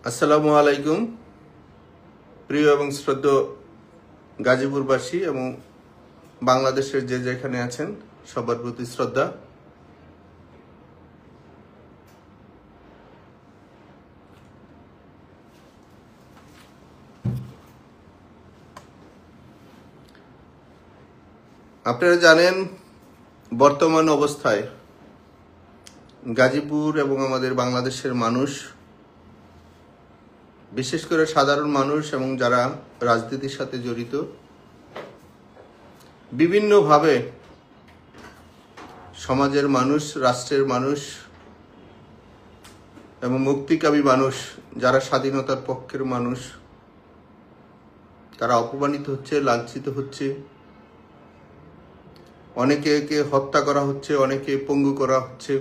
আসসালামু আলাইকুম প্রিয় এবং শ্রদ্ধেয় গাজীপুরবাসী এবং বাংলাদেশের যে যেখানে আছেন সবার প্রতি শ্রদ্ধা। আপনারা জানেন বর্তমান অবস্থায় গাজীপুর এবং আমাদের বাংলাদেশের মানুষ, বিশেষ করে সাধারণ মানুষ এবং যারা রাজনীতির সাথে জড়িত, বিভিন্নভাবে সমাজের মানুষ, রাষ্ট্রের মানুষ এবং মুক্তিকামী মানুষ, যারা স্বাধীনতার পক্ষের মানুষ, তারা অপমানিত হচ্ছে, লাঞ্ছিত হচ্ছে। অনেকে হত্যা করা হচ্ছে, অনেকে পঙ্গু করা হচ্ছে,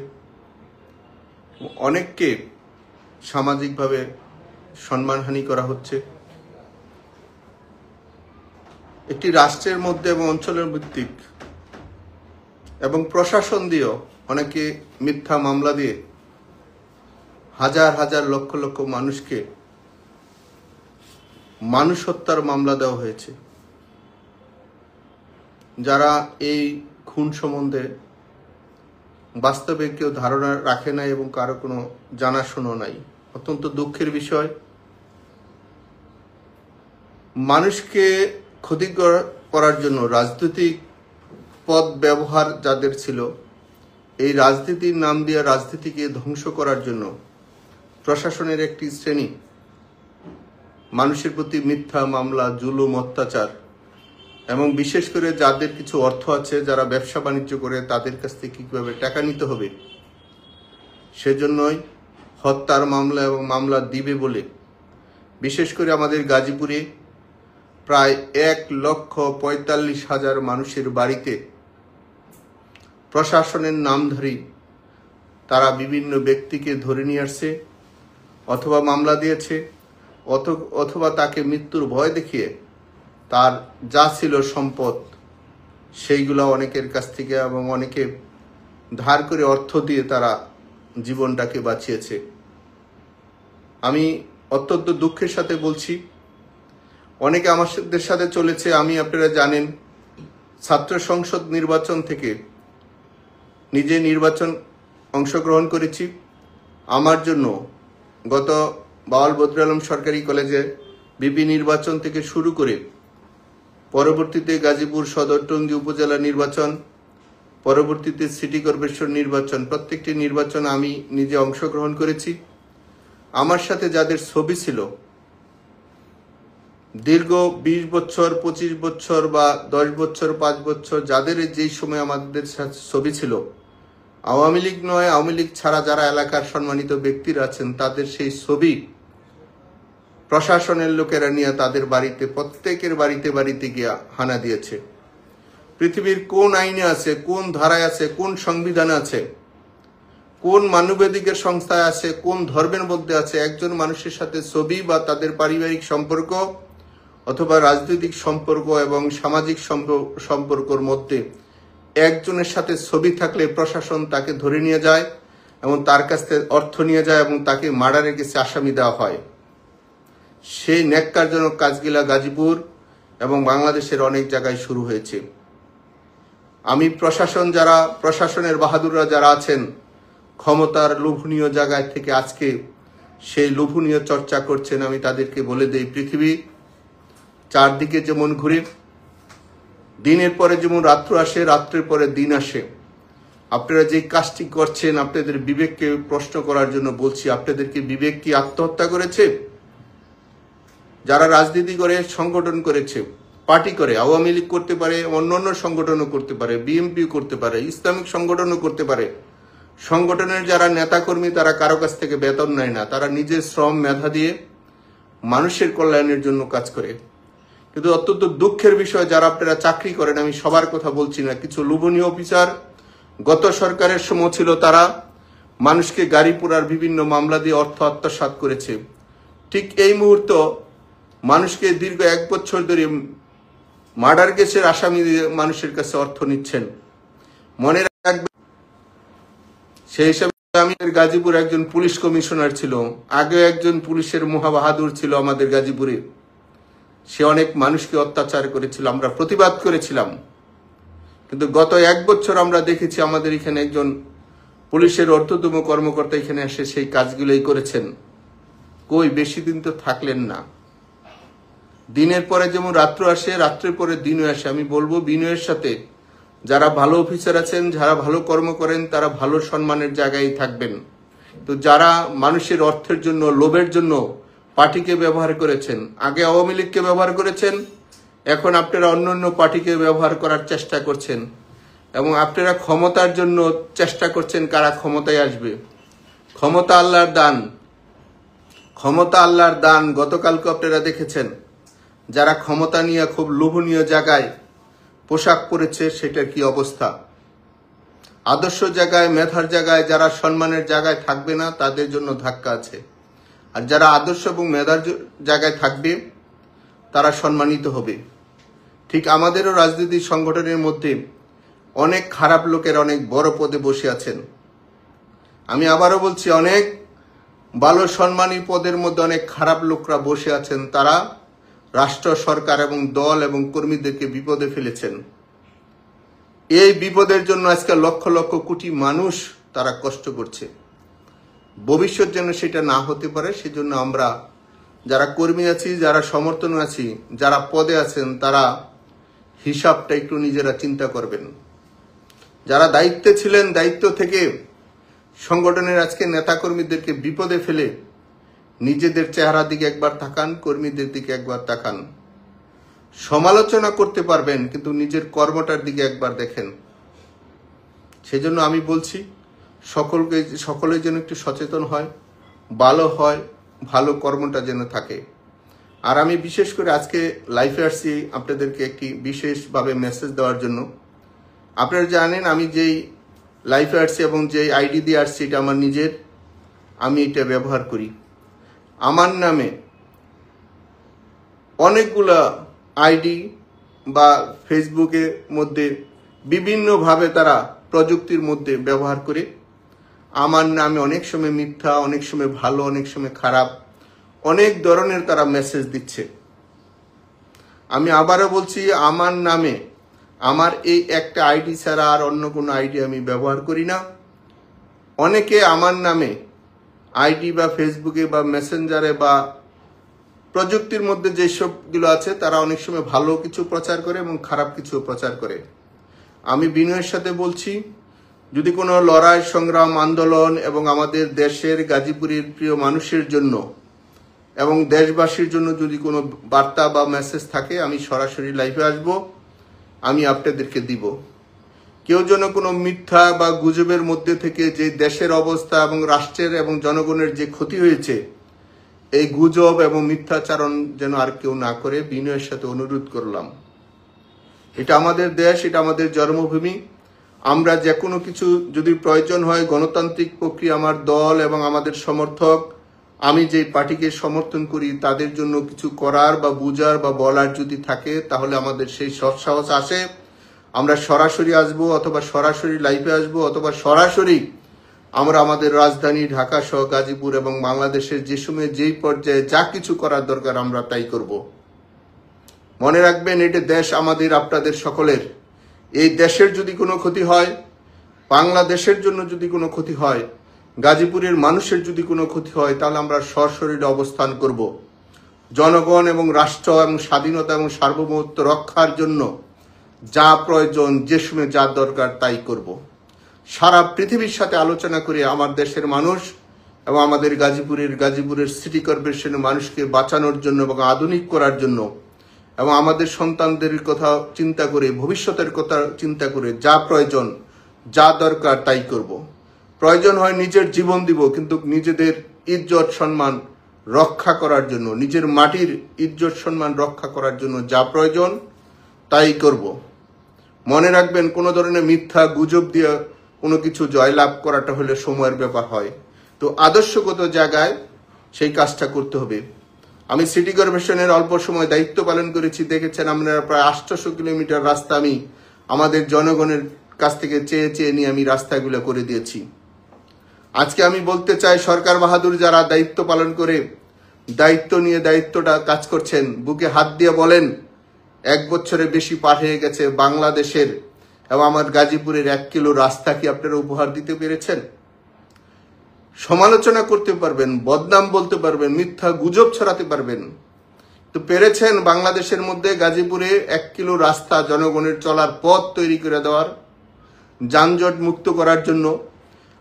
অনেককে সামাজিকভাবে সম্মানহানি করা হচ্ছে। একটি রাষ্ট্রের মধ্যে এবং অঞ্চলের ভিত্তিক এবং প্রশাসন দিয়েও অনেকে মিথ্যা মামলা দিয়ে হাজার হাজার লক্ষ লক্ষ মানুষকে মানুষ হত্যার মামলা দেওয়া হয়েছে। যারা এই খুন সম্বন্ধে বাস্তবে কেউ ধারণা রাখে নাই এবং কারো কোনো জানাশোনা নাই। অত্যন্ত দুঃখের বিষয়। মানুষকে ক্ষতি করার জন্য রাজনৈতিক পদ ব্যবহার যাদের ছিল, এই রাজনীতির নাম দিয়ে রাজনীতিকে ধ্বংস করার জন্য প্রশাসনের একটি শ্রেণী মানুষের প্রতি মিথ্যা মামলা, জুলুম, অত্যাচার এবং বিশেষ করে যাদের কিছু অর্থ আছে, যারা ব্যবসা বাণিজ্য করে, তাদের কাছ থেকে কীভাবে টাকা নিতে হবে সেজন্যই হত্যার মামলা এবং মামলা দিবে বলে বিশেষ করে আমাদের গাজীপুরে প্রায় 1,45,000 মানুষের বাড়িতে প্রশাসনের নামধারী তারা বিভিন্ন ব্যক্তিকে ধরে নিয়ে আসছে, অথবা মামলা দিয়েছে, অথবা তাকে মৃত্যুর ভয় দেখিয়ে তার যা ছিল সম্পদ সেইগুলো অনেকের কাছ থেকে এবং অনেকে ধার করে অর্থ দিয়ে তারা জীবনটাকে বাঁচিয়েছে। আমি অত্যন্ত দুঃখের সাথে বলছি, অনেকে আমাদের সাথে চলেছে। আমি, আপনারা জানেন, ছাত্র সংসদ নির্বাচন থেকে নিজে নির্বাচন অংশগ্রহণ করেছি। আমার জন্য গত বাওয়াল বদরুল আলম সরকারি কলেজে বিপি নির্বাচন থেকে শুরু করে পরবর্তীতে গাজীপুর সদর টঙ্গী উপজেলা নির্বাচন, পরবর্তীতে সিটি কর্পোরেশন নির্বাচন, প্রত্যেকটি নির্বাচন আমি নিজে অংশগ্রহণ করেছি। আমার সাথে যাদের ছবি ছিল দীর্ঘ 20 বছর, 25 বছর বা 10 বছর, 5 বছর, যাদের যেই সময় আমাদের সাথে ছবি ছিল, আওয়ামী লীগ নয়, আওয়ামী লীগ ছাড়া যারা এলাকার সম্মানিত ব্যক্তিরা আছেন, তাদের সেই ছবি প্রশাসনের লোকেরা নিয়ে তাদের বাড়িতে, প্রত্যেকের বাড়িতে বাড়িতে গিয়ে হানা দিয়েছে। পৃথিবীর কোন আইনে আছে, কোন ধারায় আছে, কোন সংবিধানে আছে, কোন মানবাধিকার সংস্থায় আছে, কোন ধর্মের মধ্যে আছে একজন মানুষের সাথে ছবি বা তাদের পারিবারিক সম্পর্ক অথবা রাজনৈতিক সম্পর্ক এবং সামাজিক সম্পর্কর মধ্যে একজনের সাথে ছবি থাকলে প্রশাসন তাকে ধরে নিয়ে যায় এবং তার কাছ থেকে অর্থ নিয়ে যায় এবং তাকে মার্ডারের কেসে আসামি দেওয়া হয়। সেই ন্যাক্কারজনক কাজগুলা গাজীপুর এবং বাংলাদেশের অনেক জায়গায় শুরু হয়েছে। আমি প্রশাসনের বাহাদুররা যারা আছেন, ক্ষমতার লোভনীয় জায়গায় থেকে আজকে সেই লোভনীয় চর্চা করছেন, আমি তাদেরকে বলে দেই, পৃথিবী চারদিকে যেমন ঘুরে, দিনের পরে যেমন রাত্র আসে, রাত্রের পরে দিন আসে। আপনারা যে কাজটি করছেন, আপনাদের বিবেককে প্রশ্ন করার জন্য বলছি। আপনাদেরকে বিবেক কি আত্মহত্যা করেছে? যারা রাজনীতি করে, সংগঠন করেছে, পার্টি করে, আওয়ামী লীগ করতে পারে, অন্যান্য সংগঠনও করতে পারে, বিএনপি করতে পারে, ইসলামিক সংগঠনও করতে পারে। সংগঠনের যারা নেতাকর্মী, তারা কারো কাছ থেকে বেতন নেয় না, তারা নিজের শ্রম মেধা দিয়ে মানুষের কল্যাণের জন্য কাজ করে। কিন্তু অত্যন্ত দুঃখের বিষয়, যারা আপনারা চাকরি করেন, আমি সবার কথা বলছি না, কিছু লোভনীয় অফিসার গত সরকারের সময় ছিল, তারা মানুষকে গাড়ি পোড়ার বিভিন্ন মামলা দিয়ে অর্থ আত্মসাৎ করেছে। ঠিক এই মুহূর্তে মানুষকে দীর্ঘ 1 বছর ধরে মার্ডার কেসের আসামি দিয়ে মানুষের কাছে অর্থ নিচ্ছেন। মনে রাখবেন, সেই হিসাবে আমি গাজীপুর একজন পুলিশ কমিশনার ছিল, আগে একজন পুলিশের মহাবাহাদুর ছিল আমাদের গাজীপুরে। সে অনেক মানুষকে অত্যাচার করেছিল, আমরা প্রতিবাদ করেছিলাম। কিন্তু গত 1 বছর আমরা দেখেছি আমাদের এখানে একজন পুলিশের ঊর্ধ্বতম কর্মকর্তা এখানে এসে সেই কাজগুলোই করেছেন। কই বেশি দিন তো থাকলেন না। দিনের পরে যেমন রাত্র আসে, রাত্রের পরে দিনও আসে। আমি বলবো বিনয়ের সাথে যারা ভালো অফিসার আছেন, যারা ভালো কর্ম করেন, তারা ভালো সম্মানের জায়গায় থাকবেন। তো যারা মানুষের অর্থের জন্য, লোভের জন্য পার্টিকে ব্যবহার করেছেন, আগে আওয়ামী লীগকে ব্যবহার করেছেন, এখন আপনারা অন্য পার্টিকে ব্যবহার করার চেষ্টা করছেন এবং আপনারা ক্ষমতার জন্য চেষ্টা করছেন কারা ক্ষমতায় আসবে। ক্ষমতা আল্লাহর দান, ক্ষমতা আল্লাহর দান। গতকালকে আপনারা দেখেছেন যারা ক্ষমতা নিয়ে খুব লোভনীয় জায়গায় পোশাক পরেছে, সেটার কি অবস্থা। আদর্শ জায়গায়, মেধার জায়গায় যারা সম্মানের জায়গায় থাকবে না, তাদের জন্য ধাক্কা আছে। আর যারা আদর্শ এবং মেধার জায়গায় থাকবে তারা সম্মানিত হবে। ঠিক আমাদেরও রাজনীতি সংগঠনের মধ্যে অনেক খারাপ লোকের অনেক বড় পদে বসে আছেন। আমি আবারও বলছি, অনেক ভালো সম্মানী পদের মধ্যে অনেক খারাপ লোকরা বসে আছেন। তারা রাষ্ট্র, সরকার এবং দল এবং কর্মীদেরকে বিপদে ফেলেছেন। এই বিপদের জন্য আজকে লক্ষ লক্ষ কোটি মানুষ তারা কষ্ট করছে। ভবিষ্যৎ যেন সেটা না হতে পারে, সেজন্য আমরা যারা কর্মী আছি, যারা সমর্থন আছি, যারা পদে আছেন, তারা হিসাবটা একটু নিজেরা চিন্তা করবেন। যারা দায়িত্বে ছিলেন, দায়িত্ব থেকে সংগঠনের আজকে নেতাকর্মীদেরকে বিপদে ফেলে নিজেদের চেহারা দিকে একবার তাকান, কর্মীদের দিকে একবার তাকান। সমালোচনা করতে পারবেন, কিন্তু নিজের কর্মটার দিকে একবার দেখেন। সেজন্য আমি বলছি সকলে যেন একটু সচেতন হয়, ভালো হয়, ভালো কর্মটা যেন থাকে। আর আমি বিশেষ করে আজকে লাইফে আসছি আপনাদেরকে একটি বিশেষভাবে মেসেজ দেওয়ার জন্য। আপনারা জানেন আমি যেই লাইফে আসছি এবং যেই আইডি দিয়ে আসছি, এটা আমার নিজের, আমি এটা ব্যবহার করি। আমার নামে অনেকগুলা আইডি বা ফেসবুকের মধ্যে বিভিন্নভাবে তারা প্রযুক্তির মধ্যে ব্যবহার করে আমার নামে অনেক সময় মিথ্যা, অনেক সময় ভালো, অনেক সময় খারাপ, অনেক ধরনের তারা মেসেজ দিচ্ছে। আমি আবারও বলছি, আমার নামে, আমার এই একটা আইডি ছাড়া আর অন্য কোনো আইডি আমি ব্যবহার করি না। অনেকে আমার নামে আইডি বা ফেসবুকে বা মেসেঞ্জারে বা প্রযুক্তির মধ্যে যেসবগুলো আছে, তারা অনেক সময় ভালো কিছু প্রচার করে এবং খারাপ কিছু প্রচার করে। আমি বিনয়ের সাথে বলছি, যদি কোনো লড়াই, সংগ্রাম, আন্দোলন এবং আমাদের দেশের গাজীপুরের প্রিয় মানুষের জন্য এবং দেশবাসীর জন্য যদি কোনো বার্তা বা মেসেজ থাকে, আমি সরাসরি লাইভে আসব, আমি আপনাদেরকে দিব। কেউ যেন কোনো মিথ্যা বা গুজবের মধ্যে থেকে যে দেশের অবস্থা এবং রাষ্ট্রের এবং জনগণের যে ক্ষতি হয়েছে, এই গুজব এবং মিথ্যাচারণ যেন আর কেউ না করে, বিনয়ের সাথে অনুরোধ করলাম। এটা আমাদের দেশ, এটা আমাদের জন্মভূমি। আমরা যে কোনো কিছু যদি প্রয়োজন হয়, গণতান্ত্রিক প্রক্রিয়া, আমার দল এবং আমাদের সমর্থক, আমি যে পার্টিকে সমর্থন করি, তাদের জন্য কিছু করার বা বুঝার বা বলার যদি থাকে, তাহলে আমাদের সেই সৎসাহস আসে। আমরা সরাসরি আসবো, অথবা সরাসরি লাইভে আসবো, অথবা সরাসরি আমরা আমাদের রাজধানী ঢাকা সহ গাজীপুর এবং বাংলাদেশের যে সময় যেই পর্যায়ে যা কিছু করার দরকার আমরা তাই করব। মনে রাখবেন, এটা দেশ আমাদের, আপনাদের সকলের। এই দেশের যদি কোনো ক্ষতি হয়, বাংলাদেশের জন্য যদি কোনো ক্ষতি হয়, গাজীপুরের মানুষের যদি কোনো ক্ষতি হয়, তাহলে আমরা সশরীরে অবস্থান করব। জনগণ এবং রাষ্ট্র এবং স্বাধীনতা এবং সার্বভৌমত্ব রক্ষার জন্য যা প্রয়োজন, যে সময় যা দরকার তাই করব। সারা পৃথিবীর সাথে আলোচনা করে আমার দেশের মানুষ এবং আমাদের গাজীপুরের সিটি কর্পোরেশনের মানুষকে বাঁচানোর জন্য এবং আধুনিক করার জন্য এবং আমাদের সন্তানদের কথা চিন্তা করে, ভবিষ্যতের কথা চিন্তা করে যা প্রয়োজন, যা দরকার তাই করব। প্রয়োজন হয় নিজের জীবন দিব, কিন্তু নিজেদের ইজ্জত সম্মান রক্ষা করার জন্য, নিজের মাটির ইজ্জত সম্মান রক্ষা করার জন্য যা প্রয়োজন তাই করব। মনে রাখবেন, কোনো ধরনের মিথ্যা গুজব দিয়ে কোনো কিছু জয়লাভ করাটা হলে সময়ের ব্যাপার হয়। তো আদর্শগত জায়গায় সেই কাজটা করতে হবে। আমি সিটি কর্পোরেশনের অল্প সময় দায়িত্ব পালন করেছি, দেখেছেন আপনারা প্রায় 800 কিলোমিটার রাস্তা আমি আমাদের জনগণের কাছ থেকে চেয়ে চেয়ে নিয়ে আমি রাস্তাগুলো করে দিয়েছি। আজকে আমি বলতে চাই, সরকার বাহাদুর যারা দায়িত্ব পালন করে, দায়িত্ব নিয়ে দায়িত্বটা কাজ করছেন, বুকে হাত দিয়ে বলেন 1 বছরে বেশি পার হয়ে গেছে বাংলাদেশের এবং আমার গাজীপুরের 1 কিলো রাস্তা কি আপনারা উপহার দিতে পেরেছেন? সমালোচনা করতে পারবেন, বদনাম বলতে পারবেন, মিথ্যা গুজব ছড়াতে পারবেন, তো পেরেছেন বাংলাদেশের মধ্যে গাজীপুরে 1 কিলো রাস্তা জনগণের চলার পথ তৈরি করে দেওয়ার, যানজট মুক্ত করার জন্য?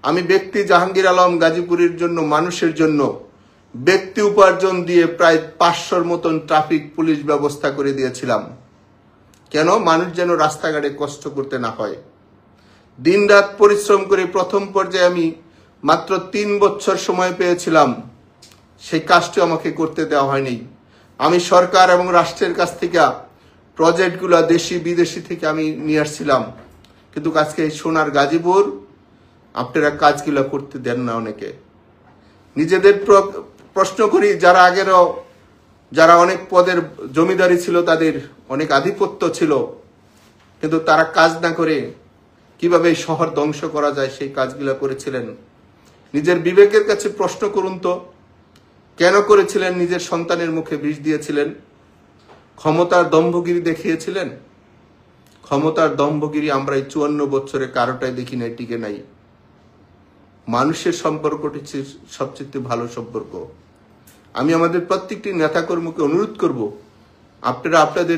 আমি ব্যক্তি জাহাঙ্গীর আলম গাজীপুরের জন্য, মানুষের জন্য ব্যক্তি উপার্জন দিয়ে প্রায় 500-র মতন ট্রাফিক পুলিশ ব্যবস্থা করে দিয়েছিলাম। কেন? মানুষ যেন রাস্তাঘাটে কষ্ট করতে না হয়। দিনরাত পরিশ্রম করে প্রথম পর্যায়ে আমি মাত্র 3 বছর সময় পেয়েছিলাম, সেই কাজটি আমাকে করতে দেওয়া হয়নি। আমি সরকার এবং রাষ্ট্রের কাছ থেকে প্রজেক্টগুলো দেশি বিদেশি থেকে আমি নিয়ে আসছিলাম, কিন্তু আজকে এই সোনার গাজীপুর আপনারা কাজগুলো করতে দেন না। অনেকে নিজেদের প্রশ্ন করি, যারা আগেরও যারা অনেক পদের জমিদারি ছিল, তাদের অনেক আধিপত্য ছিল, কিন্তু তারা কাজ না করে কিভাবে এই শহর ধ্বংস করা যায় সেই কাজগুলো করেছিলেন। নিজের বিবেকের কাছে প্রশ্ন করুন তো, কেন করেছিলেন? নিজের সন্তানের মুখে বিষ দিয়েছিলেন, ক্ষমতার দম্ভগিরি দেখিয়েছিলেন। ক্ষমতার দম্ভগিরি আমরা এই 54 বছরে কারোটাই দেখি নাই, টিকে নাই। মানুষের সম্পর্কটি সবচেয়ে ভালো সম্পর্ক। আমি আমাদের প্রত্যেকটি নেতাকর্মীকে অনুরোধ করব, আপনারা আপনাদের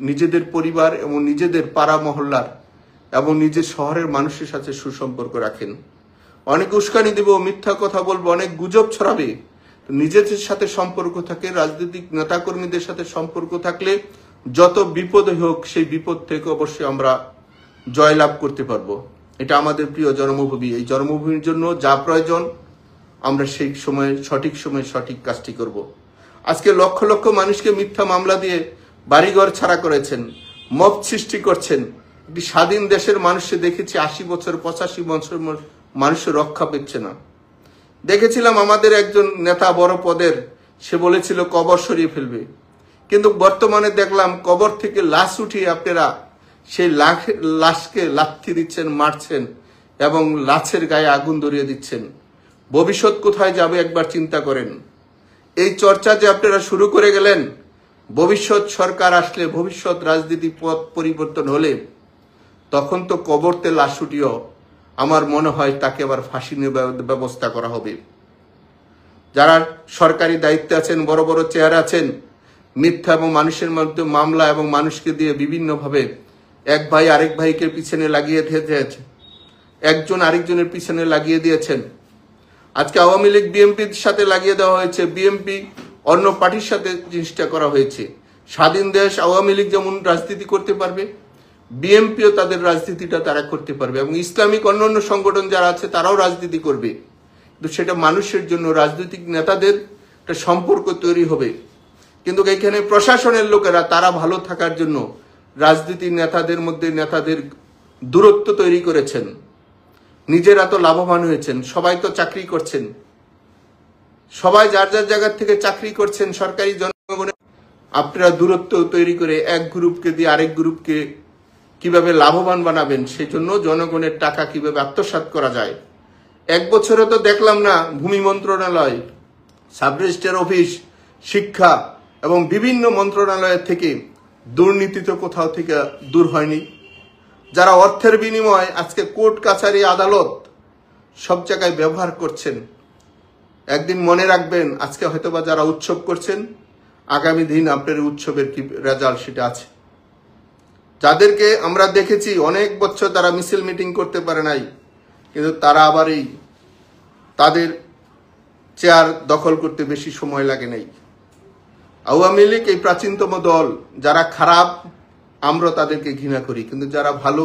নিজেদের পরিবার এবং নিজেদের পাড়া মহল্লার এবং নিজের শহরের মানুষের সাথে সুসম্পর্ক রাখেন। অনেক উস্কানি দেব, মিথ্যা কথা বলবো, অনেক গুজব ছড়াবে, নিজেদের সাথে সম্পর্ক থাকে, রাজনৈতিক নেতাকর্মীদের সাথে সম্পর্ক থাকলে যত বিপদ হোক সেই বিপদ থেকে অবশ্যই আমরা জয়লাভ করতে পারবো। এটা আমাদের প্রিয় জন্মভূমি। এই জন্মভূমির জন্য যা প্রয়োজন আমরা সেই সময়ে সঠিক সময়ে সঠিক কাজটি করব। আজকে লক্ষ লক্ষ মানুষকে মিথ্যা মামলা দিয়ে বাড়িঘর ছাড়া করেছেন, মব সৃষ্টি করছেন। একটি স্বাধীন দেশের মানুষকে দেখেছি 80 বছর 85 বছর মানুষের রক্ষা পেচ্ছে না। দেখেছিলাম আমাদের একজন নেতা বড় পদের, সে বলেছিল কবর সরিয়ে ফেলবে, কিন্তু বর্তমানে দেখলাম কবর থেকে লাশ উঠিয়ে আপনারা সেই লাশকে লাথি দিচ্ছেন, মারছেন এবং লাশের গায়ে আগুন ধরিয়ে দিচ্ছেন। ভবিষ্যৎ কোথায় যাবে একবার চিন্তা করেন। এই চর্চা যে আপনারা শুরু করে গেলেন, ভবিষ্যৎ সরকার আসলে, ভবিষ্যৎ রাজনীতি পথ পরিবর্তন হলে তখন তো কবরতে লাশ উঠিয়েও আমার মনে হয় তাকে আবার ফাঁসি ব্যবস্থা করা হবে। যারা সরকারি দায়িত্বে আছেন, বড় বড় চেয়ার আছেন, মিথ্যা এবং মানুষের মধ্যে মামলা এবং মানুষকে দিয়ে বিভিন্নভাবে এক ভাই আরেক ভাইকে পিছনে লাগিয়ে দিয়েছে, একজন আরেকজনের পিছনে লাগিয়ে দিয়েছেন। আজকে আওয়ামী লীগ বিএনপির সাথে লাগিয়ে দেওয়া হয়েছে, বিএনপি অন্য পার্টির সাথে জিনিসটা করা হয়েছে। স্বাধীন দেশ, আওয়ামী লীগ যেমন রাজনীতি করতে পারবে, বিএনপিও তাদের রাজনীতিটা তারা করতে পারবে এবং ইসলামিক অন্যান্য সংগঠন যারা আছে তারাও রাজনীতি করবে, কিন্তু সেটা মানুষের জন্য, রাজনৈতিক নেতাদের একটা সম্পর্ক তৈরি হবে। কিন্তু এখানে প্রশাসনের লোকেরা তারা ভালো থাকার জন্য রাজনীতির নেতাদের মধ্যে নেতাদের দূরত্ব তৈরি করেছেন। নিজেরা তো লাভবান হয়েছেন, সবাই তো চাকরি করছেন, সবাই যার যার জায়গা থেকে চাকরি করছেন সরকারি জনগণের। আপনারা দূরত্ব তৈরি করে এক গ্রুপকে দিয়ে আরেক গ্রুপকে কিভাবে লাভবান বানাবেন, সেই জন্য জনগণের টাকা কিভাবে আত্মসাৎ করা যায়। 1 বছরে তো দেখলাম না ভূমি মন্ত্রণালয়, সাব রেজিস্ট্রার অফিস, শিক্ষা এবং বিভিন্ন মন্ত্রণালয়ের থেকে দুর্নীতি তো কোথাও থেকে দূর হয়নি। যারা অর্থের বিনিময়ে আজকে কোর্ট কাছারি আদালত সব জায়গায় ব্যবহার করছেন, একদিন মনে রাখবেন আজকে হয়তোবা যারা উৎসব করছেন, আগামী দিন আপনার উৎসবের কি রেজাল্ট সেটা আছে। যাদেরকে আমরা দেখেছি অনেক বছর তারা মিছিল মিটিং করতে পারে নাই, কিন্তু তারা আবার এই তাদের চেয়ার দখল করতে বেশি সময় লাগে নাই। আওয়ামী লীগ এই প্রাচীনতম দল, যারা খারাপ আমরা তাদেরকে ঘৃণা করি, কিন্তু যারা ভালো,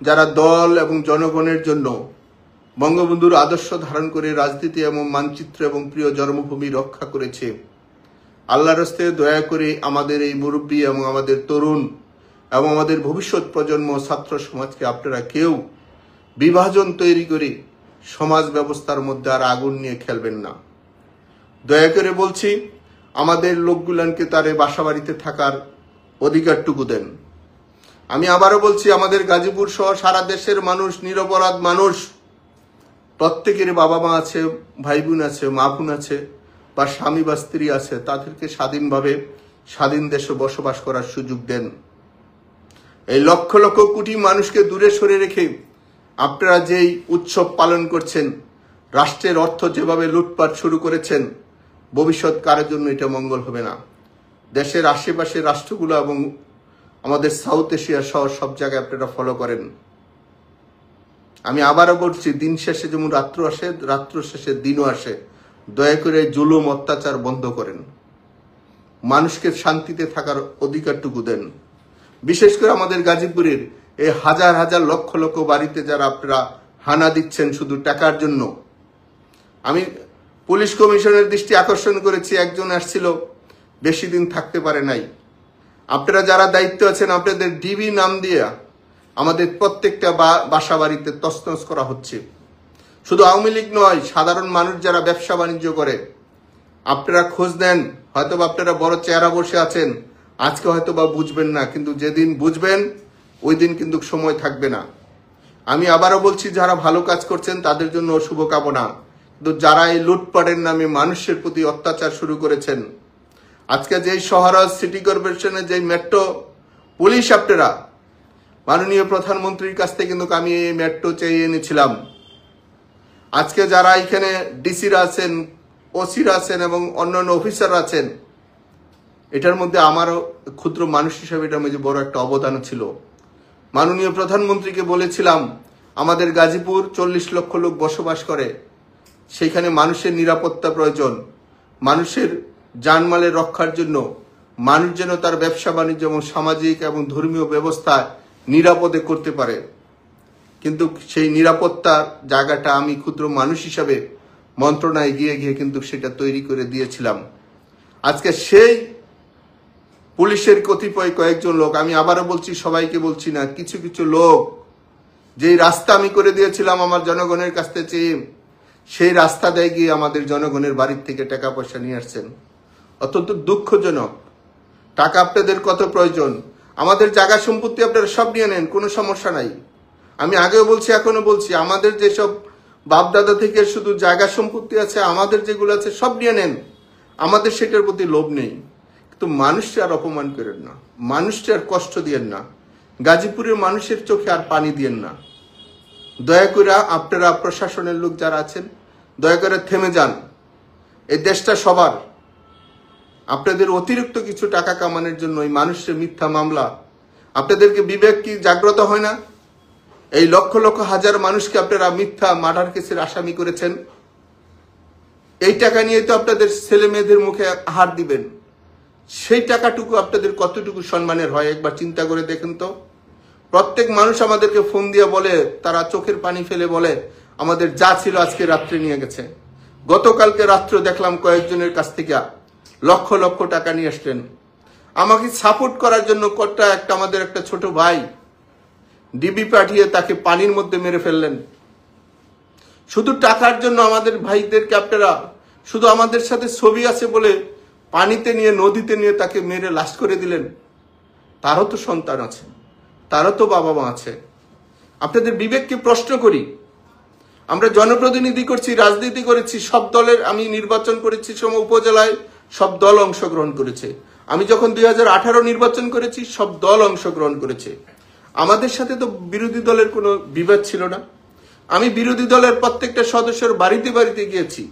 যারা দল এবং জনগণের জন্য বঙ্গবন্ধুর আদর্শ ধারণ করে রাজনীতি এবং মানচিত্র এবং প্রিয় জন্মভূমি রক্ষা করেছে, আল্লাহর রাস্তে দয়া করে আমাদের এই মুরব্বী এবং আমাদের তরুণ এবং আমাদের ভবিষ্যৎ প্রজন্ম ছাত্র সমাজকে আপনারা কেউ বিভাজন তৈরি করে সমাজ ব্যবস্থার মধ্যে আর আগুন নিয়ে খেলবেন না। দয়া করে বলছি, আমাদের লোকগুলানকে তার বাসা বাড়িতে থাকার অধিকারটুকু দেন। আমি আবারও বলছি, আমাদের গাজীপুর সহ সারা দেশের মানুষ, নিরপরাধ মানুষ প্রত্যেকের বাবা মা আছে, ভাই বোন আছে, মা বোন আছে, বা স্বামী বা স্ত্রী আছে, তাদেরকে স্বাধীনভাবে স্বাধীন দেশে বসবাস করার সুযোগ দেন। এই লক্ষ লক্ষ কোটি মানুষকে দূরে সরে রেখে আপনারা যেই উৎসব পালন করছেন, রাষ্ট্রের অর্থ যেভাবে লুটপাট শুরু করেছেন, ভবিষ্যৎ কারের জন্য এটা মঙ্গল হবে না। দেশের আশেপাশের রাষ্ট্রগুলো এবং আমাদের সাউথ এশিয়া সহ সব জায়গায় আপনারা ফলো করেন। আমি আবারও বলছি, দিন শেষে যেমন রাত্র আসে, রাত্র শেষে দিনও আসে। দয়া করে জুলুম অত্যাচার বন্ধ করেন, মানুষকে শান্তিতে থাকার অধিকারটুকু দেন। বিশেষ করে আমাদের গাজীপুরের এই হাজার হাজার লক্ষ লক্ষ বাড়িতে যারা আপনারা হানা দিচ্ছেন শুধু টাকার জন্য। আমি পুলিশ কমিশনের দৃষ্টি আকর্ষণ করেছি, একজন আসছিল, বেশি দিন থাকতে পারে নাই। আপনারা যারা দায়িত্ব আছেন, আপনাদের ডিবি নাম দিয়ে আমাদের প্রত্যেকটা বাসা বাড়িতে তছনছ করা হচ্ছে। শুধু আওয়ামী লীগ নয়, সাধারণ মানুষ যারা ব্যবসা বাণিজ্য করে, আপনারা খোঁজ নেন। হয়তো আপনারা বড় চেহারা বসে আছেন, আজকে হয়তো বা বুঝবেন না, কিন্তু যেদিন বুঝবেন ওই দিন কিন্তু সময় থাকবে না। আমি আবারও বলছি, যারা ভালো কাজ করছেন তাদের জন্য শুভকামনা, কিন্তু যারা এই লুটপাটের নামে মানুষের প্রতি অত্যাচার শুরু করেছেন, আজকে যেই শহরাজ সিটি কর্পোরেশনের যেই মেট্রো পুলিশ, আপনারা মাননীয় প্রধানমন্ত্রীর কাছ থেকে কিন্তু আমি এই মেট্রো চেয়ে এনেছিলাম। আজকে যারা এখানে ডিসিরা আছেন, ওসিরা আছেন এবং অন্যান্য অফিসার আছেন, এটার মধ্যে আমারও ক্ষুদ্র মানুষ হিসাবে এটার মধ্যে বড় একটা অবদান ছিল। মাননীয় প্রধানমন্ত্রীকে বলেছিলাম, আমাদের গাজীপুর 40 লক্ষ লোক বসবাস করে, সেখানে মানুষের নিরাপত্তা প্রয়োজন। মানুষের জানমালের রক্ষার জন্য মানুষ যেন তার ব্যবসা বাণিজ্য এবং সামাজিক এবং ধর্মীয় ব্যবস্থা নিরাপদে করতে পারে। কিন্তু সেই নিরাপত্তার জায়গাটা আমি ক্ষুদ্র মানুষ হিসাবে মন্ত্রণায় গিয়ে গিয়ে কিন্তু সেটা তৈরি করে দিয়েছিলাম। আজকে সেই পুলিশের কতিপয় কয়েকজন লোক, আমি আবারও বলছি, সবাইকে বলছি না, কিছু কিছু লোক যেই রাস্তা আমি করে দিয়েছিলাম আমার জনগণের কাছ থেকে, সেই রাস্তা দিয়ে গিয়ে আমাদের জনগণের বাড়ির থেকে টাকা পয়সা নিয়ে আসছেন। অত্যন্ত দুঃখজনক। টাকা আপনাদের কত প্রয়োজন, আমাদের জায়গা সম্পত্তি আপনারা সব নিয়ে নেন, কোনো সমস্যা নাই। আমি আগেও বলছি, এখনো বলছি, আমাদের যেসব বাপদাদা থেকে শুধু জায়গা সম্পত্তি আছে, আমাদের যেগুলো আছে সব নিয়ে নেন, আমাদের সেটার প্রতি লোভ নেই। কিন্তু মানুষকে আর অপমান করেন না, মানুষকে আর কষ্ট দিয়েন না, গাজীপুরের মানুষের চোখে আর পানি দিয়েন না। দয়া করে আপনারা প্রশাসনের লোক যারা আছেন, দয়া করে থেমে যান। এই দেশটা সবার। আপনাদের অতিরিক্ত কিছু টাকা কামানোর জন্য এই মানুষের মিথ্যা মামলা, আপনাদেরকে বিবেক কি জাগ্রত হয় না? এই লক্ষ লক্ষ হাজার মানুষকে আপনারা মিথ্যা মার্ডার কেসের আসামি করেছেন। এই টাকা নিয়ে তো আপনাদের ছেলে মেয়েদের মুখে আহার দিবেন, সেই টাকাটুকু আপনাদের কতটুকু সম্মানের হয় একবার চিন্তা করে দেখেন তো। প্রত্যেক মানুষ আমাদেরকে ফোন দিয়ে বলে, তারা চোখের পানি ফেলে বলে, আমাদের যা ছিল আজকে রাত্রে নিয়ে গেছে। গতকালকে রাত্রে দেখলাম কয়েকজনের কাছ থেকে লক্ষ লক্ষ টাকা নিয়ে আসলেন। আমাকে সাপোর্ট করার জন্য আমাদের একটা ছোট ভাই ডিবি পাঠিয়ে তাকে পানির মধ্যে মেরে ফেললেন। শুধু টাকার জন্য আমাদের ভাইদেরকে আপনারা শুধু আমাদের সাথে ছবি আছে বলে পানিতে নিয়ে, নদীতে নিয়ে তাকে মেরে লাশ করে দিলেন। তারও তো সন্তান আছে, তারও তো বাবা মা আছে। আপনাদের বিবেককে প্রশ্ন করি। আমরা জনপ্রতিনিধি করছি, রাজনীতি করেছি, সব দলের, আমি নির্বাচন করেছি সময় উপজেলায়, সব দল অংশগ্রহণ করেছে। আমি যখন 2018 নির্বাচন করেছি, সব দল অংশগ্রহণ করেছে। আমাদের সাথে তো বিরোধী দলের কোনো বিবাদ ছিল না। আমি বিরোধী দলের প্রত্যেকটা সদস্যের বাড়িতে বাড়িতে গিয়েছি।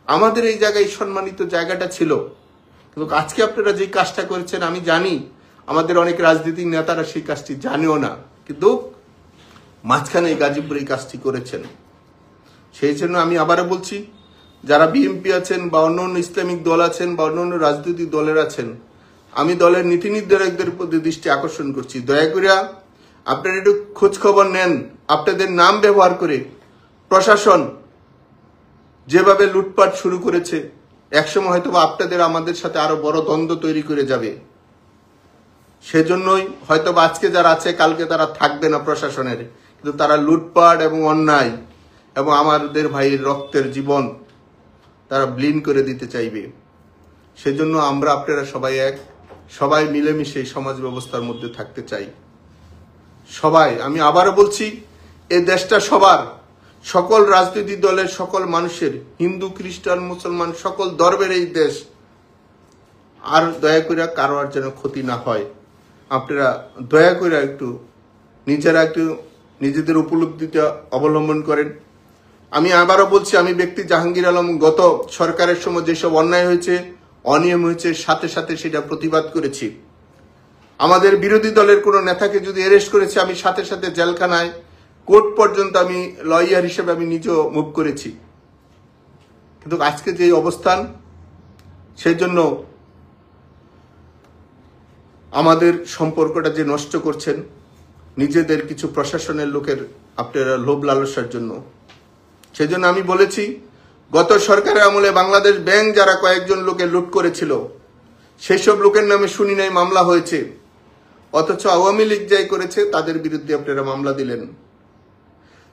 আমাদের এই জায়গায় সম্মানিত জায়গাটা ছিল। কিন্তু আজকে আপনারা যে কাজটা করেছেন, আমি জানি আমাদের অনেক রাজনৈতিক নেতারা সেই কাজটি জানেও না, কিন্তু মাঝখানে এই গাজীপুরে এই কাজটি করেছেন। সেই জন্য আমি আবারও বলছি, যারা বিএনপি আছেন বা অন্য অন্য ইসলামিক দল আছেন বা অন্য অন্য রাজনৈতিক দলের আছেন, আমি দলের নীতি নির্ধারকদের প্রতি দৃষ্টি আকর্ষণ করছি, দয়া করে আপনারা একটু খোঁজ খবর নেন। আপনাদের নাম ব্যবহার করে প্রশাসন যেভাবে লুটপাট শুরু করেছে, একসময় হয়তো আপনাদের আমাদের সাথে আরো বড় দ্বন্দ্ব তৈরি করে যাবে। সেজন্যই হয়তো আজকে যারা আছে কালকে তারা থাকবে না প্রশাসনের, কিন্তু তারা লুটপাট এবং অন্যায় এবং আমাদের ভাইয়ের রক্তের জীবন তারা ব্লিন করে দিতে চাইবে। সেজন্য আমরা আপনারা সবাই এক, সবাই মিলেমিশে সমাজ ব্যবস্থার মধ্যে থাকতে চাই। সবাই, আমি আবারও বলছি, এই দেশটা সবার, সকল রাজনৈতিক দলের সকল মানুষের, হিন্দু খ্রিস্টান মুসলমান সকল ধর্মের এই দেশ, আর দয়া করে কারো আর যেন ক্ষতি না হয়। আপনারা দয়া করে একটু নিজেরা একটু নিজেদের উপলব্ধিটা অবলম্বন করেন। আমি আবারও বলছি, আমি ব্যক্তি জাহাঙ্গীর আলম গত সরকারের সময় যেসব অন্যায় হয়েছে, অনিয়ম হয়েছে, সাথে সাথে সেটা প্রতিবাদ করেছি। আমাদের বিরোধী দলের কোনো নেতাকে যদি অ্যারেস্ট করেছে, আমি সাথে সাথে জেলখানায় কোর্ট পর্যন্ত আমি লয়ার হিসেবে আমি নিজেও মুভ করেছি। কিন্তু আজকে যে অবস্থান, সেই জন্য আমাদের সম্পর্কটা যে নষ্ট করছেন নিজেদের কিছু প্রশাসনের লোকের আপনারা লোভ লালসার জন্য, সেজন্য আমি বলেছি, গত সরকারের আমলে বাংলাদেশ ব্যাংক যারা কয়েকজন লোকে লুট করেছিল, সেই সব লোকের নামে শুনি নাই মামলা হয়েছে, অথচ আওয়ামী লীগ যাই করেছে তাদের বিরুদ্ধে আপনারা মামলা দিলেন।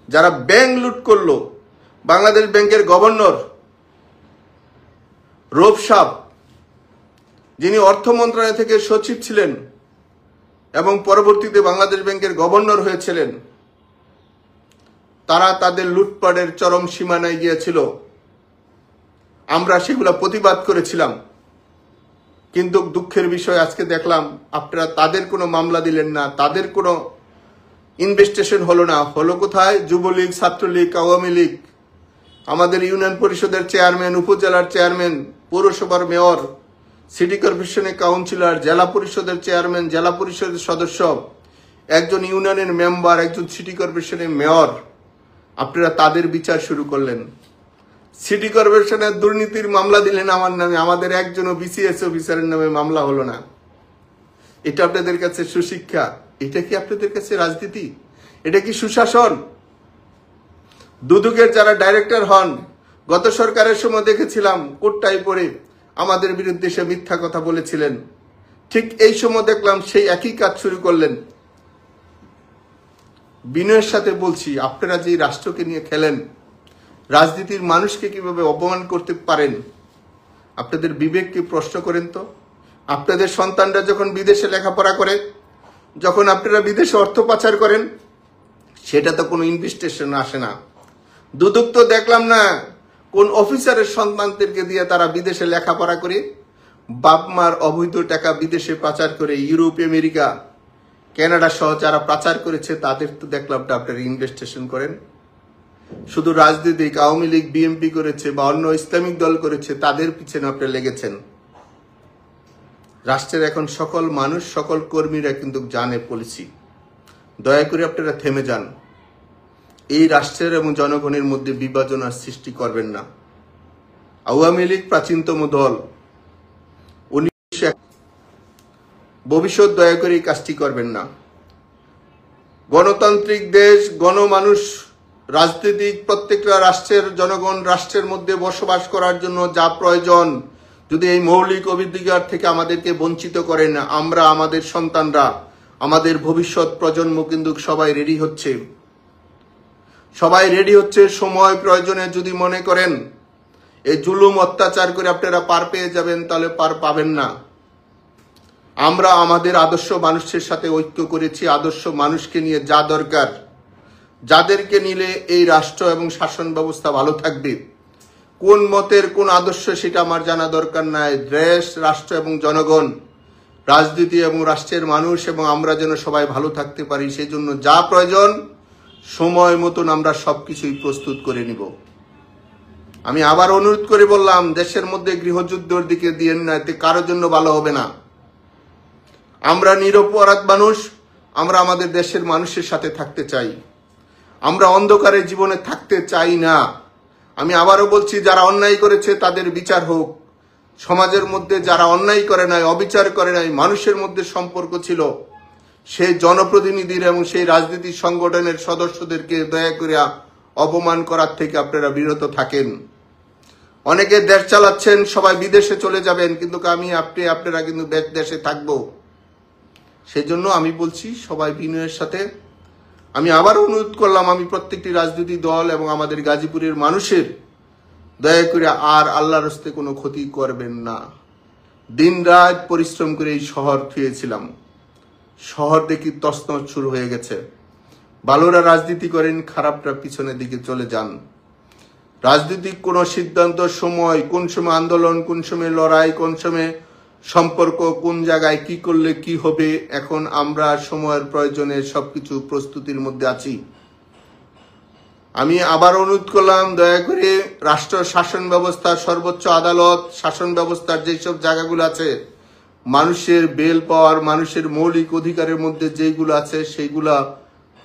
যারা ব্যাংক লুট করলো, বাংলাদেশ ব্যাংকের গভর্নর রৌফ সাহ, যিনি অর্থ মন্ত্রণালয় থেকে সচিব ছিলেন এবং পরবর্তীতে বাংলাদেশ ব্যাংকের গভর্নর হয়েছিলেন, তারা তাদের লুটপাটের চরম সীমানায় গিয়েছিল। আমরা সেগুলো প্রতিবাদ করেছিলাম, কিন্তু দুঃখের বিষয় আজকে দেখলাম আপনারা তাদের কোনো মামলা দিলেন না, তাদের কোনো ইনভেস্টিগেশন হলো না। হলো কোথায়? যুবলীগ, ছাত্রলীগ, আওয়ামী লীগ, আমাদের ইউনিয়ন পরিষদের চেয়ারম্যান, উপজেলার চেয়ারম্যান, পৌরসভার মেয়র, সিটি কর্পোরেশনের কাউন্সিলর, জেলা পরিষদের চেয়ারম্যান, জেলা পরিষদের সদস্য, একজন ইউনিয়নের মেম্বার, একজন সিটি কর্পোরেশনের মেয়র, আপনারা তাদের বিচার শুরু করলেন। সিটি কর্পোরেশনের দুর্নীতির মামলা দিলেন আমার নামে, আমাদের একজনও বিসিএস অফিসারের নামে মামলা হলো না। এটা আপনাদের কাছে সুশিক্ষা? এটা কি আপনাদের কাছে রাজনীতি? এটা কি সুশাসন? দুদকের যারা ডাইরেক্টর হন, গত সরকারের সময় দেখেছিলাম কোটটাই পরে আমাদের বিরুদ্ধে সে মিথ্যা কথা বলেছিলেন। ঠিক এই সময় দেখলাম সেই একই কাজ শুরু করলেন। বিনয়ের সাথে বলছি, আপনারা যে রাষ্ট্রকে নিয়ে খেলেন, রাজনীতির মানুষকে কিভাবে অপমান করতে পারেন? আপনাদের বিবেককে প্রশ্ন করেন তো। আপনাদের সন্তানরা যখন বিদেশে লেখাপড়া করে, যখন আপনারা বিদেশে অর্থ পাচার করেন, সেটা তো কোনো ইনভেস্টিগেশন আসে না। দুদক তো দেখলাম না কোন অফিসারের সন্তানদেরকে দিয়ে তারা বিদেশে লেখাপড়া করে বাপ মার অবৈধ টাকা বিদেশে পাচার করে ইউরোপ, আমেরিকা, কানাডা সহ যারা পাচার করেছে তাদের তো দেখলাম আপনারা ইনভেস্টিগেশন করেন। শুধু রাজনীতিক আওয়ামী লীগ, বিএনপি করেছে বা অন্য ইসলামিক দল করেছে, তাদের পিছনে আপনারা লেগেছেন। রাষ্ট্রের এখন সকল মানুষ, সকল কর্মীরা কিন্তু জানে পলিসি। দয়া করে আপনারা থেমে যান। এই রাষ্ট্রের এবং জনগণের মধ্যে বিভাজন আর সৃষ্টি করবেন না। আওয়ামী লীগ প্রাচীনতম দল, ভবিষ্যৎ দয়া করে এই কাজটি করবেন না। গণতান্ত্রিক দেশ, গণমানুষ, রাজনৈতিক প্রত্যেকটা রাষ্ট্রের জনগণ রাষ্ট্রের মধ্যে বসবাস করার জন্য যা প্রয়োজন, যদি এই মৌলিক অধিকার থেকে আমাদেরকে বঞ্চিত করেন, আমরা, আমাদের সন্তানরা, আমাদের ভবিষ্যৎ প্রজন্ম কিন্তু সবাই রেডি হচ্ছে। সবাই রেডি হচ্ছে। সময় প্রয়োজনে যদি মনে করেন এই জুলুম অত্যাচার করে আপনারা পার পেয়ে যাবেন, তাহলে পার পাবেন না। আমরা আমাদের আদর্শ মানুষের সাথে ঐক্য করেছি, আদর্শ মানুষকে নিয়ে যা দরকার, যাদেরকে নিলে এই রাষ্ট্র এবং শাসন ব্যবস্থা ভালো থাকবে। কোন মতের কোন আদর্শ সেটা আমার জানা দরকার নাই। দেশ, রাষ্ট্র এবং জনগণ, রাজনীতি এবং রাষ্ট্রের মানুষ এবং আমরা যেন সবাই ভালো থাকতে পারি, সেই জন্য যা প্রয়োজন সময় মতন আমরা সবকিছুই প্রস্তুত করে নিব। আমি আবার অনুরোধ করে বললাম, দেশের মধ্যে গৃহযুদ্ধের দিকে দিয়েন না, এতে কারোর জন্য ভালো হবে না। আমরা নিরপরাধ মানুষ, আমরা আমাদের দেশের মানুষের সাথে থাকতে চাই। আমরা অন্ধকারে জীবনে থাকতে চাই না। আমি আবারও বলছি, যারা অন্যায় করেছে তাদের বিচার হোক। সমাজের মধ্যে যারা অন্যায় করে নাই, অবিচার করে নাই, মানুষের মধ্যে সম্পর্ক ছিল, সেই জনপ্রতিনিধির এবং সেই রাজনীতির সংগঠনের সদস্যদেরকে দয়া করে অপমান করার থেকে আপনারা বিরত থাকেন। অনেকে দেশ চালাচ্ছেন, সবাই বিদেশে চলে যাবেন, কিন্তু আপনারা কিন্তু দেশে থাকবো। সেজন্য আমি বলছি সবাই বিনয়ের সাথে। আমি আবার অনুরোধ করলাম, আমি প্রত্যেকটি রাজনৈতিক দল এবং আমাদের গাজীপুরের মানুষের দয়া করে আর আল্লাহর হস্তে কোনো ক্ষতি করবেন না। দিন রাত পরিশ্রম করে এই শহর ফিরেছিলাম, শহর দেখি তছনছ শুরু হয়ে গেছে। ভালোরা রাজনীতি করেন, খারাপরা পিছনের দিকে চলে যান। রাজনৈতিক কোন সিদ্ধান্ত সময়, কোন সময় আন্দোলন, কোন সময় লড়াই, কোন সময় সম্পর্ক, কোন জায়গায় কি করলে কি হবে, এখন আমরা সময়ের প্রয়োজনে সবকিছু প্রস্তুতির মধ্যে আছি। আমি আবার অনুরোধ করলাম, দয়া করে রাষ্ট্র শাসন ব্যবস্থা, সর্বোচ্চ আদালত, শাসন ব্যবস্থার যেসব জায়গাগুলো আছে, মানুষের বেল পাওয়ার, মানুষের মৌলিক অধিকারের মধ্যে যেগুলো আছে সেইগুলা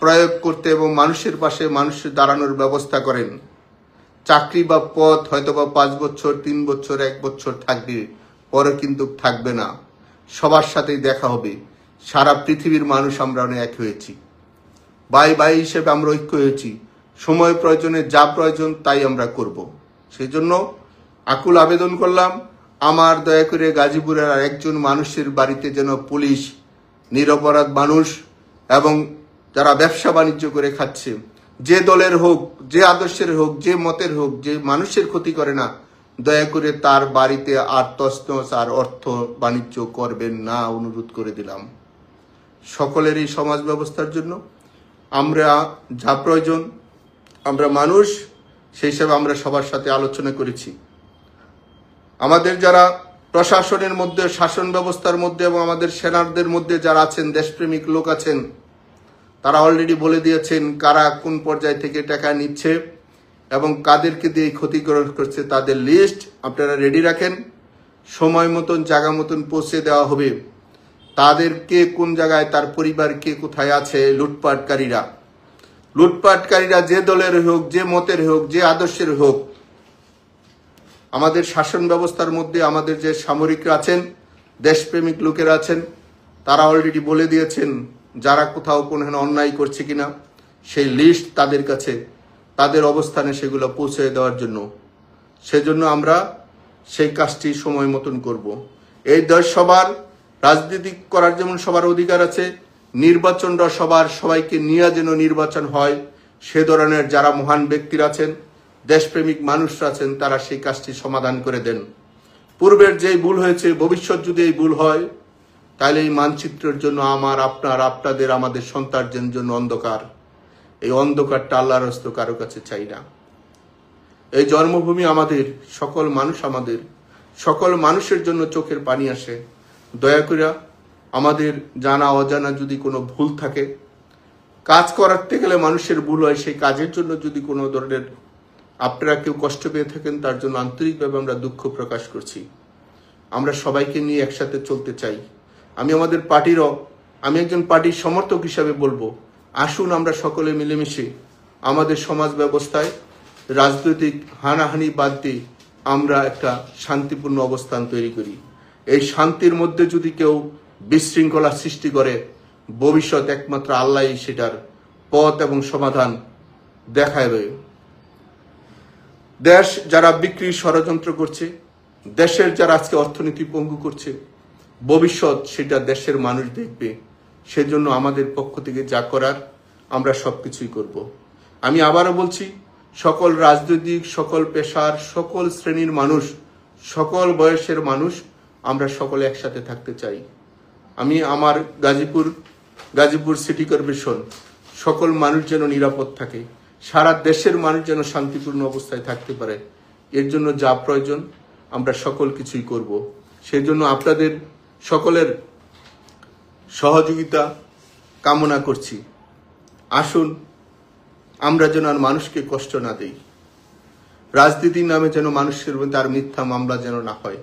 প্রয়োগ করতে এবং মানুষের পাশে মানুষের দাঁড়ানোর ব্যবস্থা করেন। চাকরি বা পদ হয়তো বা 5 বছর, 3 বছর, 1 বছর থাকবে, পরে কিন্তু থাকবে না। সবার সাথেই দেখা হবে। সারা পৃথিবীর মানুষ আমরা এক হয়েছি, ভাই ভাই হিসেবে আমরা ঐক্য হয়েছি। সময় প্রয়োজনে যা প্রয়োজন তাই আমরা করব। সেই জন্য আকুল আবেদন করলাম, আমার দয়া করে গাজীপুরের আর একজন মানুষের বাড়িতে যেন পুলিশ, নিরপরাধ মানুষ এবং যারা ব্যবসা বাণিজ্য করে খাচ্ছে, যে দলের হোক, যে আদর্শের হোক, যে মতের হোক, যে মানুষের ক্ষতি করে না, দয়া করে তার বাড়িতে আর তছনছ আর অর্থ বাণিজ্য করবেন না, অনুরোধ করে দিলাম। সকলের এই সমাজ ব্যবস্থার জন্য আমরা যা প্রয়োজন, আমরা মানুষ, সেই হিসাবে আমরা সবার সাথে আলোচনা করেছি। আমাদের যারা প্রশাসনের মধ্যে, শাসন ব্যবস্থার মধ্যে এবং আমাদের সেনাদের মধ্যে যারা আছেন, দেশপ্রেমিক লোক আছেন, তারা অলরেডি বলে দিয়েছেন কারা কোন পর্যায় থেকে টাকা নিচ্ছে এবং কাদেরকে দিয়ে ক্ষতিগ্রস্ত করছে, তাদের লিস্ট আপনারা রেডি রাখেন। সময় মতন, জায়গা মতন পৌঁছে দেওয়া হবে। তাদেরকে কোন জায়গায়, তার পরিবার কে কোথায় আছে, লুটপাটকারীরা যে দলের হোক, যে মতের হোক, যে আদর্শের হোক, আমাদের শাসন ব্যবস্থার মধ্যে আমাদের যে সামরিকরা আছেন, দেশপ্রেমিক লোকেরা আছেন, তারা অলরেডি বলে দিয়েছেন যারা কোথাও কোনো অন্যায় করছে কিনা সেই লিস্ট তাদের কাছে, তাদের অবস্থানে সেগুলো পৌঁছে দেওয়ার জন্য। সেজন্য আমরা সেই কাজটি সময় মতন করব। এই দেশ সবার, রাজনীতি করার যেমন সবার অধিকার আছে, নির্বাচনটা সবাইকে নিয়ে যেন নির্বাচন হয়, সে ধরনের যারা মহান ব্যক্তিরা আছেন, দেশপ্রেমিক মানুষরা আছেন, তারা সেই কাজটি সমাধান করে দেন। পূর্বের যেই ভুল হয়েছে, ভবিষ্যৎ যদি এই ভুল হয়, তাহলে এই মানচিত্রের জন্য আমার, আপনার, আপনাদের, আমাদের সন্তানদের জন্য অন্ধকার। এই অন্ধকারটা আল্লাহর হস্ত কারো কাছে চাই না। এই জন্মভূমি আমাদের, সকল মানুষ আমাদের, সকল মানুষের জন্য চোখের পানি আসে। দয়া করে আমাদের জানা অজানা যদি কোনো ভুল থাকে, কাজ করাতে গেলে মানুষের ভুল হয়, সেই কাজের জন্য যদি কোনো ধরনের আপনারা কেউ কষ্ট পেয়ে থাকেন, তার জন্য আন্তরিকভাবে আমরা দুঃখ প্রকাশ করছি। আমরা সবাইকে নিয়ে একসাথে চলতে চাই। আমি আমাদের পার্টিরও, আমি একজন পার্টির সমর্থক হিসাবে বলবো, আসুন আমরা সকলে মিলেমিশে আমাদের সমাজ ব্যবস্থায় রাজনৈতিক হানাহানি বাদ দিয়ে আমরা একটা শান্তিপূর্ণ অবস্থান তৈরি করি। এই শান্তির মধ্যে যদি কেউ বিশৃঙ্খলা সৃষ্টি করে, ভবিষ্যৎ একমাত্র আল্লাহই সেটার পথ এবং সমাধান দেখাবে। দেশ যারা বিক্রির ষড়যন্ত্র করছে, দেশের যারা আজকে অর্থনীতি পঙ্গু করছে, ভবিষ্যৎ সেটা দেশের মানুষ দেখবে। সেজন্য আমাদের পক্ষ থেকে যা করার আমরা সবকিছুই করব। আমি আবারও বলছি, সকল রাজনৈতিক, সকল পেশার, সকল শ্রেণীর মানুষ, সকল বয়সের মানুষ, আমরা সকলে একসাথে থাকতে চাই। আমি আমার গাজীপুর সিটি কর্পোরেশন, সকল মানুষ যেন নিরাপদ থাকে, সারা দেশের মানুষ যেন শান্তিপূর্ণ অবস্থায় থাকতে পারে, এর জন্য যা প্রয়োজন আমরা সকল কিছুই করব। সেই জন্য আপনাদের সকলের সহযোগিতা কামনা করছি। আসুন আমরা যেন আর মানুষকে কষ্ট না দেই। রাজনীতির নামে যেন মানুষের মধ্যে আর মিথ্যা মামলা যেন না হয়।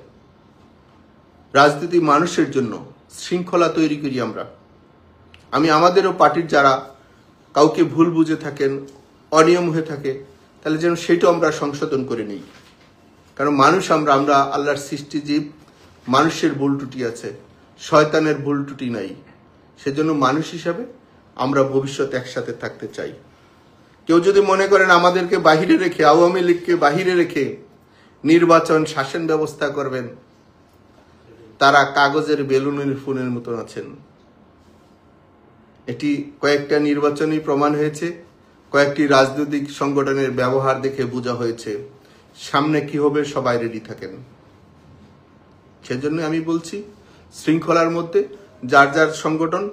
রাজনীতি মানুষের জন্য, শৃঙ্খলা তৈরি করি আমরা। আমি আমাদেরও পার্টির যারা কাউকে ভুল বুঝে থাকেন, অনিয়ম হয়ে থাকে, তাহলে যেন সেটাও আমরা সংশোধন করে নিই। কারণ মানুষ আমরা আল্লাহর সৃষ্টি জীব, মানুষের ভুল ত্রুটি আছে, শয়তানের ভুল ত্রুটি নাই। সেজন্য মানুষ হিসাবে আমরা ভবিষ্যতে একসাথে থাকতে চাই। কেউ যদি মনে করেন আমাদেরকে বাহিরে রেখে, আওয়ামী লীগকে বাহিরে রেখে নির্বাচন শাসন ব্যবস্থা করবেন, তারা কাগজের বেলুনের ফুলের মতন আছেন। এটি কয়েকটা নির্বাচনই প্রমাণ হয়েছে, কয়েকটি রাজনৈতিক সংগঠনের ব্যবহার দেখে বোঝা হয়েছে। সামনে কি হবে সবাই রেডি থাকেন। সেজন্য আমি বলছি, শৃঙ্খলার মধ্যে যার যার সংগঠন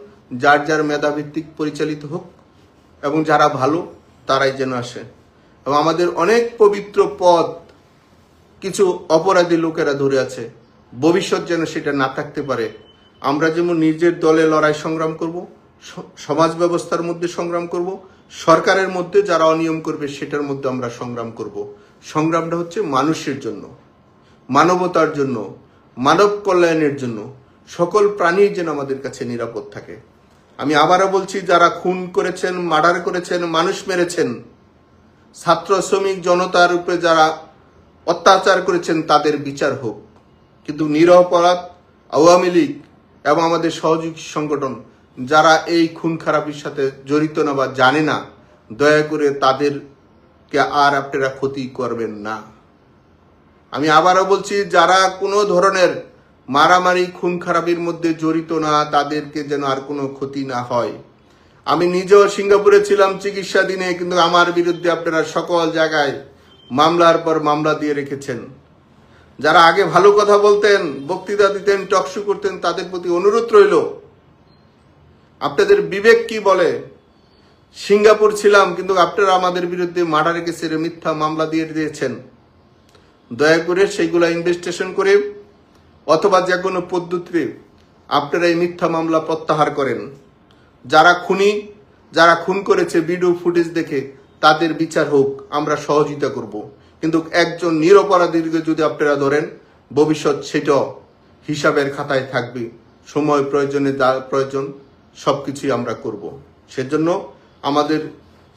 যার যার মেধাভিত্তিক পরিচালিত হোক, এবং যারা ভালো তারাই যেন আসে। এবং আমাদের অনেক পবিত্র পদ কিছু অপরাধী লোকেরা ধরে আছে, ভবিষ্যৎ যেন সেটা না থাকতে পারে। আমরা যেমন নিজের দলে লড়াই সংগ্রাম করব, সমাজ ব্যবস্থার মধ্যে সংগ্রাম করব, সরকারের মধ্যে যারা অনিয়ম করবে সেটার মধ্যে আমরা সংগ্রাম করব। সংগ্রামটা হচ্ছে মানুষের জন্য, মানবতার জন্য, মানব কল্যাণের জন্য, সকল প্রাণী যেন আমাদের কাছে নিরাপদ থাকে। আমি আবারও বলছি, যারা খুন করেছেন, মার্ডার করেছেন, মানুষ মেরেছেন, ছাত্র শ্রমিক জনতার উপরে যারা অত্যাচার করেছেন তাদের বিচার হোক। কিন্তু নিরপরাধ আওয়ামী লীগ এবং আমাদের সহযোগী সংগঠন যারা এই খুন খারাপির সাথে জড়িত না বা জানে না, দয়া করে তাদেরকে আর আপনারা ক্ষতি করবেন না। আমি আবারও বলছি, যারা কোনো ধরনের মারামারি খুন খারাপির মধ্যে জড়িত না, তাদেরকে যেন আর কোনো ক্ষতি না হয়। আমি নিজেও সিঙ্গাপুরে ছিলাম চিকিৎসাধীনে, কিন্তু আমার বিরুদ্ধে আপনারা সকল জায়গায় মামলার পর মামলা দিয়ে রেখেছেন। যারা আগে ভালো কথা বলতেন, বক্তৃতা দিতেন, টকশো করতেন, তাদের প্রতি অনুরোধ রইল, আপনাদের বিবেক কি বলে? সিঙ্গাপুর ছিলাম, কিন্তু আপনারা আমাদের বিরুদ্ধে মার্ডার কেসের মিথ্যা মামলা দিয়ে দিয়েছেন। দয়া করে সেইগুলা ইনভেস্টিগেশন করে অথবা যে কোনো পদ্ধতিতে আপনারা এই মিথ্যা মামলা প্রত্যাহার করেন। যারা খুনি, যারা খুন করেছে, ভিডিও ফুটেজ দেখে তাদের বিচার হোক, আমরা সহযোগিতা করব। কিন্তু একজন নিরপরাধীকে যদি আপনারা ধরেন, ভবিষ্যৎ সেটাও হিসাবের খাতায় থাকবে। সময় প্রয়োজনে যা প্রয়োজন সবকিছুই আমরা করব। সেজন্য আমাদের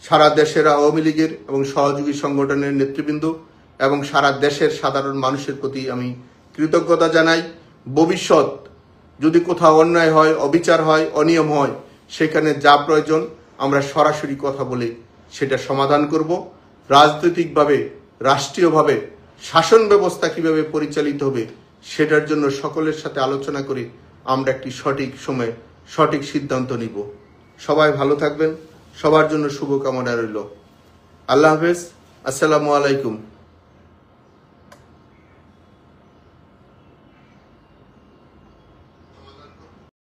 সারা দেশের আওয়ামী লীগের এবং সহযোগী সংগঠনের নেতৃবৃন্দ এবং সারা দেশের সাধারণ মানুষের প্রতি আমি কৃতজ্ঞতা জানাই। ভবিষ্যৎ যদি কোথাও অন্যায় হয়, অবিচার হয়, অনিয়ম হয়, সেখানে যা প্রয়োজন আমরা সরাসরি কথা বলে সেটা সমাধান করব। রাজনৈতিকভাবে, রাষ্ট্রীয়ভাবে শাসন ব্যবস্থা কিভাবে পরিচালিত হবে সেটার জন্য সকলের সাথে আলোচনা করে আমরা একটি সঠিক সময়ে সঠিক সিদ্ধান্ত নিব। সবাই ভালো থাকবেন, সবার জন্য শুভকামনা রইল। আল্লাহ হাফেজ, আসসালামু আলাইকুম।